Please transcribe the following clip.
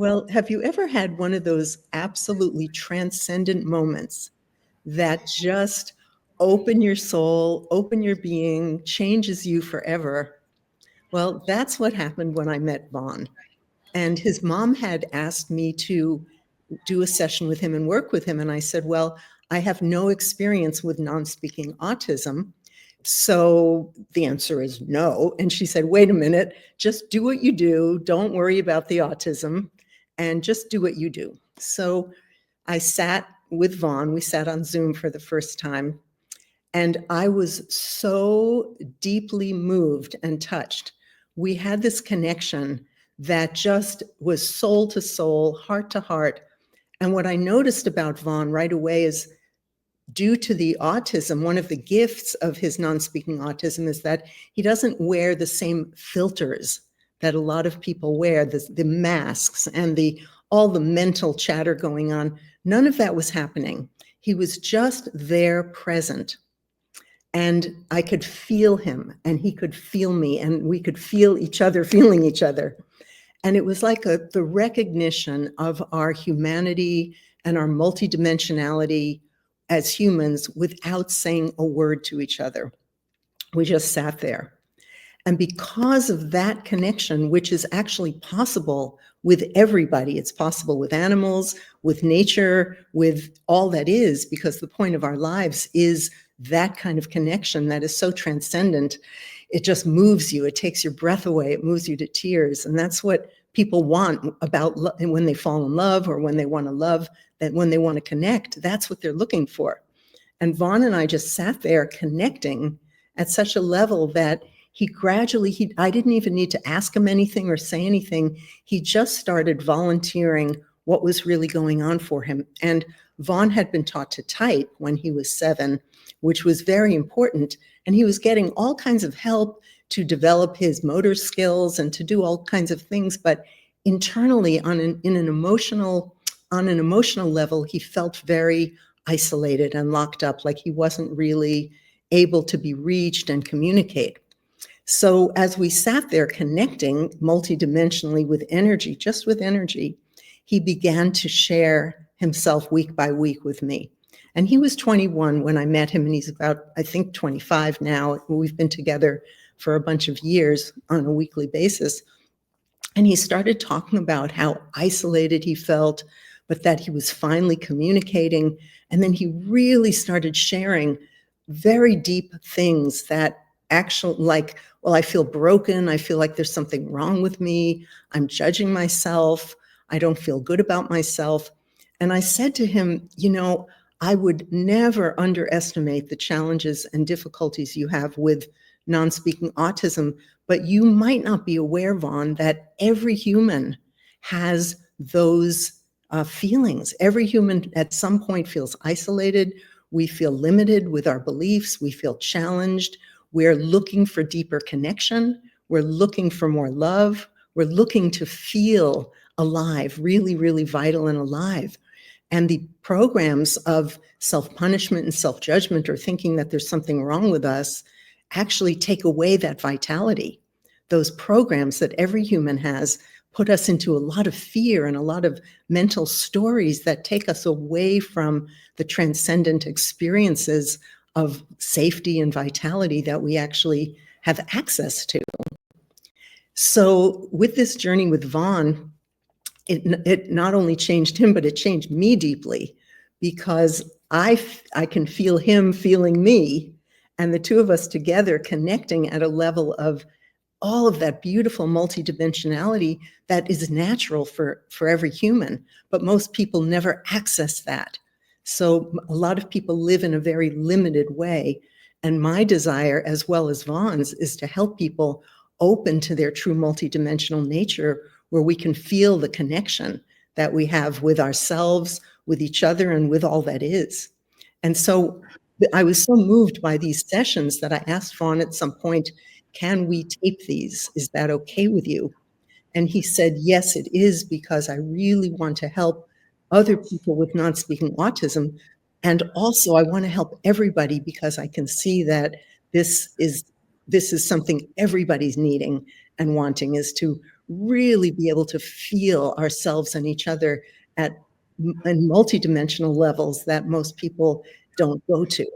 Well, have you ever had one of those absolutely transcendent moments that just open your soul, open your being, changes you forever? Well, that's what happened when I met Vaughn. And his mom had asked me to do a session with him and work with him. And I said, well, I have no experience with non-speaking autism. So the answer is no. And she said, wait a minute, just do what you do. Don't worry about the autism and just do what you do. So I sat with Vaughn. We sat on Zoom for the first time. And I was so deeply moved and touched. We had this connection that just was soul to soul, heart to heart. And what I noticed about Vaughn right away is, due to the autism, one of the gifts of his non-speaking autism is that he doesn't wear the same filters that a lot of people wear, the masks and all the mental chatter going on. None of that was happening. He was just there, present. And I could feel him and he could feel me and we could feel each other feeling each other. And it was like the recognition of our humanity and our multidimensionality as humans without saying a word to each other. We just sat there. And because of that connection, which is actually possible with everybody, it's possible with animals, with nature, with all that is, because the point of our lives is that kind of connection that is so transcendent. It just moves you. It takes your breath away. It moves you to tears. And that's what people want about when they fall in love or when they want to love, that when they want to connect, that's what they're looking for. And Vaughn and I just sat there connecting at such a level that he gradually, I didn't even need to ask him anything or say anything. He just started volunteering what was really going on for him. And Vaughn had been taught to type when he was 7, which was very important. And he was getting all kinds of help to develop his motor skills and to do all kinds of things. But internally, on an emotional level, he felt very isolated and locked up, like he wasn't really able to be reached and communicate. So as we sat there connecting multidimensionally with energy, just with energy, he began to share himself week by week with me. And he was 21 when I met him, and he's about, I think, 25 now. We've been together for a bunch of years on a weekly basis. And he started talking about how isolated he felt, but that he was finally communicating. And then he really started sharing very deep things that actually, like, well, I feel broken. I feel like there's something wrong with me. I'm judging myself. I don't feel good about myself. And I said to him, I would never underestimate the challenges and difficulties you have with non-speaking autism, but you might not be aware, Vaughn, that every human has those feelings. Every human at some point feels isolated. We feel limited with our beliefs. We feel challenged. We're looking for deeper connection. We're looking for more love. We're looking to feel alive, really, really vital and alive. And the programs of self-punishment and self-judgment, or thinking that there's something wrong with us, actually take away that vitality. Those programs that every human has put us into a lot of fear and a lot of mental stories that take us away from the transcendent experiences of safety and vitality that we actually have access to. So with this journey with Vaughn, it not only changed him, but it changed me deeply, because I can feel him feeling me, and the two of us together connecting at a level of all of that beautiful multidimensionality that is natural for every human, but most people never access that. So a lot of people live in a very limited way. And my desire, as well as Vaughn's, is to help people open to their true multidimensional nature, where we can feel the connection that we have with ourselves, with each other, and with all that is. And so I was so moved by these sessions that I asked Vaughn at some point, can we tape these? Is that okay with you? And he said, yes, it is, because I really want to help other people with non-speaking autism. And also I want to help everybody, because I can see that this is this is something everybody's needing and wanting, is to really be able to feel ourselves and each other at in multidimensional levels that most people don't go to.